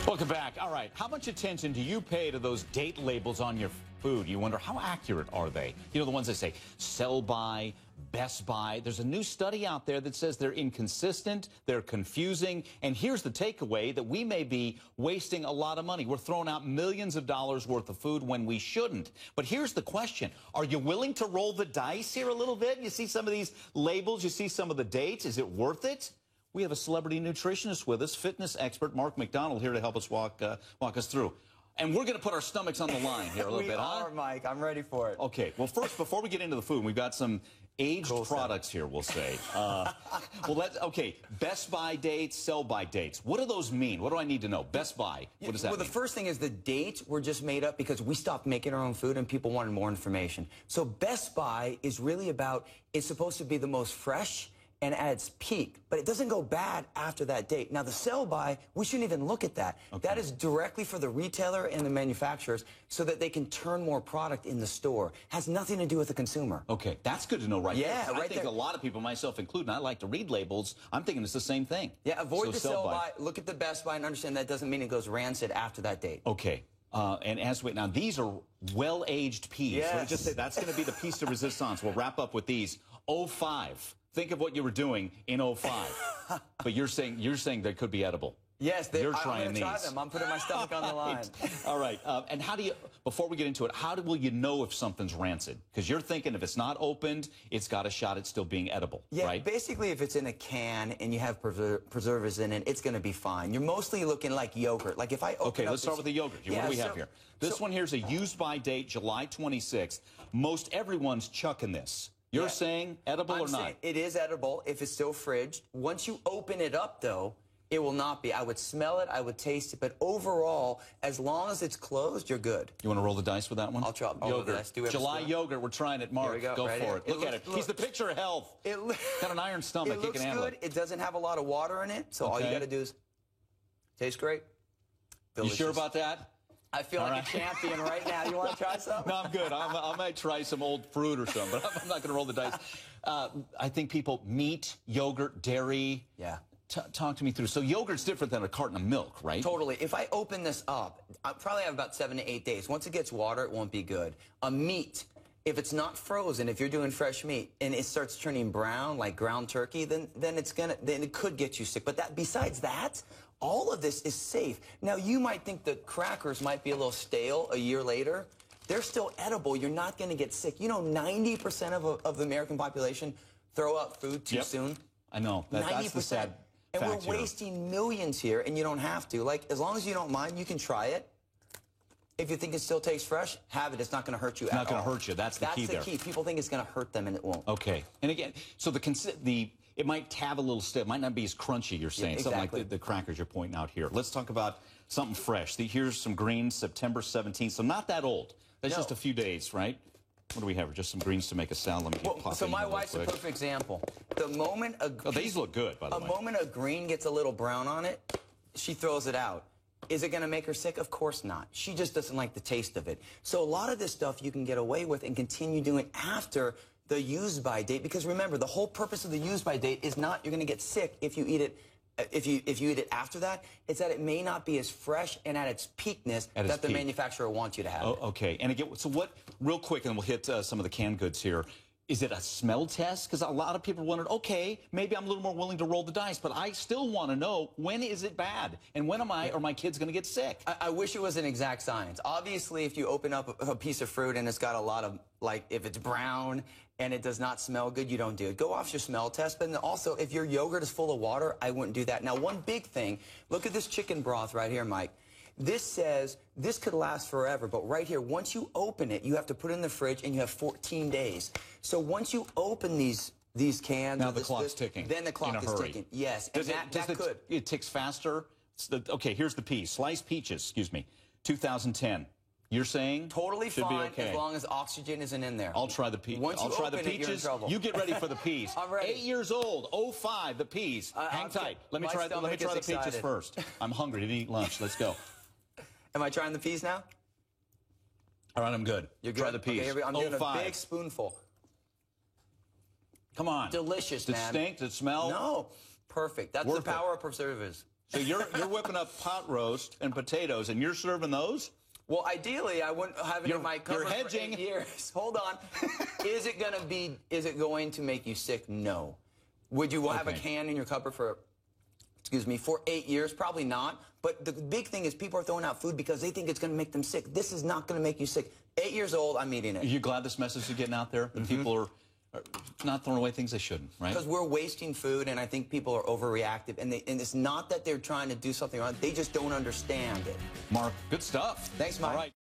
Welcome back. All right, how much attention do you pay to those date labels on your food? You wonder, how accurate are they? You know, the ones that say sell by, best by. There's a new study out there that says they're inconsistent, they're confusing, and here's the takeaway, that we may be wasting a lot of money. We're throwing out millions of dollars worth of food when we shouldn't. But here's the question. Are you willing to roll the dice here a little bit? You see some of these labels, you see some of the dates. Is it worth it? We have a celebrity nutritionist with us, fitness expert Mark McDonald, here to help us walk us through. And we're going to put our stomachs on the line here a little bit, huh? We are, Mike. I'm ready for it. Okay. Well, first, before we get into the food, we've got some aged products here, we'll say. Okay, best by dates, sell by dates. What do those mean? What do I need to know? Best by, what does that mean? Well, the first thing is the dates were just made up because we stopped making our own food and people wanted more information. So best by is really about, it's supposed to be the most fresh and at its peak, but it doesn't go bad after that date. Now, the sell by, we shouldn't even look at that. Okay. That is directly for the retailer and the manufacturers so that they can turn more product in the store. Has nothing to do with the consumer. Okay, that's good to know right there. Yeah, I think a lot of people, myself included, and I like to read labels, I'm thinking it's the same thing. Yeah, avoid the sell by, look at the best by, and understand that doesn't mean it goes rancid after that date. Okay. And as we, now these are well-aged peas. Yes. Let me just say, that's going to be the piece de resistance. We'll wrap up with these. 05. Think of what you were doing in 05. But you're saying they could be edible. Yes, you're trying these. Try them. I'm putting my stomach on the line. All right. And how do you, before we get into it, will you know if something's rancid? Because you're thinking if it's not opened, it's got a shot at still being edible, yeah, right? Basically, if it's in a can and you have preservatives in it, it's going to be fine. You're mostly looking like yogurt. Like if I open let's start with the yogurt. What do we have here? This one here's a use-by date, July 26th. Most everyone's chucking this. You're saying edible or not? It is edible if it's still fridged. Once you open it up, though, it will not be. I would smell it, I would taste it, but overall, as long as it's closed, you're good. You want to roll the dice with that one? I'll try. Yogurt. July yogurt. We're trying it, Mark. Go for it. Look at it. He's the picture of health. Got an iron stomach. He can handle it. It doesn't have a lot of water in it, so all you got to do is taste great. Delicious. You sure about that? I feel like a champion right now. You want to try something? No, I'm good. I might try some old fruit or something, but I'm not going to roll the dice. I think people, meat, yogurt, dairy. Yeah. Talk to me through. So yogurt's different than a carton of milk, right? Totally. If I open this up, I probably have about 7 to 8 days. Once it gets water, it won't be good. A meat, if it's not frozen, if you're doing fresh meat and it starts turning brown like ground turkey, then it could get you sick. But besides that, all of this is safe. Now, you might think the crackers might be a little stale a year later. They're still edible. You're not going to get sick. You know, 90% of the American population throw out food too soon. I know. That's the sad and fact we're wasting millions here, and you don't have to. Like, as long as you don't mind, you can try it. If you think it still tastes fresh, have it. It's not going to hurt you at all. It's not going to hurt you. That's the key there. That's the key. People think it's going to hurt them, and it won't. Okay. And again, so it might have a little stiff. It might not be as crunchy, you're saying. Exactly. Something like the crackers you're pointing out here. Let's talk about something fresh. Here's some greens, September 17th. So not that old. That's just a few days, right? What do we have? Just some greens to make a salad. So my wife's a perfect example. The moment these look good, by the way. A moment a green gets a little brown on it, she throws it out. Is it going to make her sick? Of course not. She just doesn't like the taste of it. So a lot of this stuff you can get away with and continue doing after the use-by date, because remember, the whole purpose of the use-by date is not you're going to get sick if you eat it. If you eat it after that, it's that it may not be as fresh and at its peakness that the manufacturer wants you to have. Oh, okay. And again, so what, real quick, and we'll hit some of the canned goods here. Is it a smell test? Because a lot of people wondered, okay, maybe I'm a little more willing to roll the dice, but I still want to know, when is it bad? And when am I or my kids going to get sick? I wish it was an exact science. Obviously, if you open up a piece of fruit and it's got a lot of, like, if it's brown and it does not smell good, you don't do it. Go off your smell test. But also, if your yogurt is full of water, I wouldn't do that. Now, one big thing, look at this chicken broth right here, Mike. This says this could last forever, but right here, once you open it, you have to put it in the fridge, and you have 14 days. So once you open these cans, now the clock's ticking. Then the clock is ticking. Yes, and it ticks faster. Okay, here's the peas, sliced peaches. Excuse me, 2010. You're saying totally should fine be okay. as long as oxygen isn't in there. I'll try the peas. I'll try the peaches. You're in trouble. You get ready for the peas. I'm ready. 8 years old, 05, the peas. Hang tight. Let me try the peaches first. I'm hungry. Didn't eat lunch. Let's go. Am I trying the peas now? All right, I'm good. You're good. Try the peas. Okay, I'm doing a big spoonful. Come on. Delicious, man. Does it stink? Does it smell? No. Perfect. That's the power of preservatives. So you're whipping up pot roast and potatoes, and you're serving those? Well, ideally, I wouldn't have it in my cupboard you're hedging. for 8 years. Hold on. Is it going to make you sick? No. Would you have a can in your cupboard for 8 years? Probably not. But the big thing is people are throwing out food because they think it's going to make them sick. This is not going to make you sick. 8 years old, I'm eating it. Are you glad this message is getting out there? That people are not throwing away things they shouldn't, right? Because we're wasting food, and I think people are overreactive. And it's not that they're trying to do something wrong. They just don't understand it. Mark, good stuff. Thanks, Mike. All right.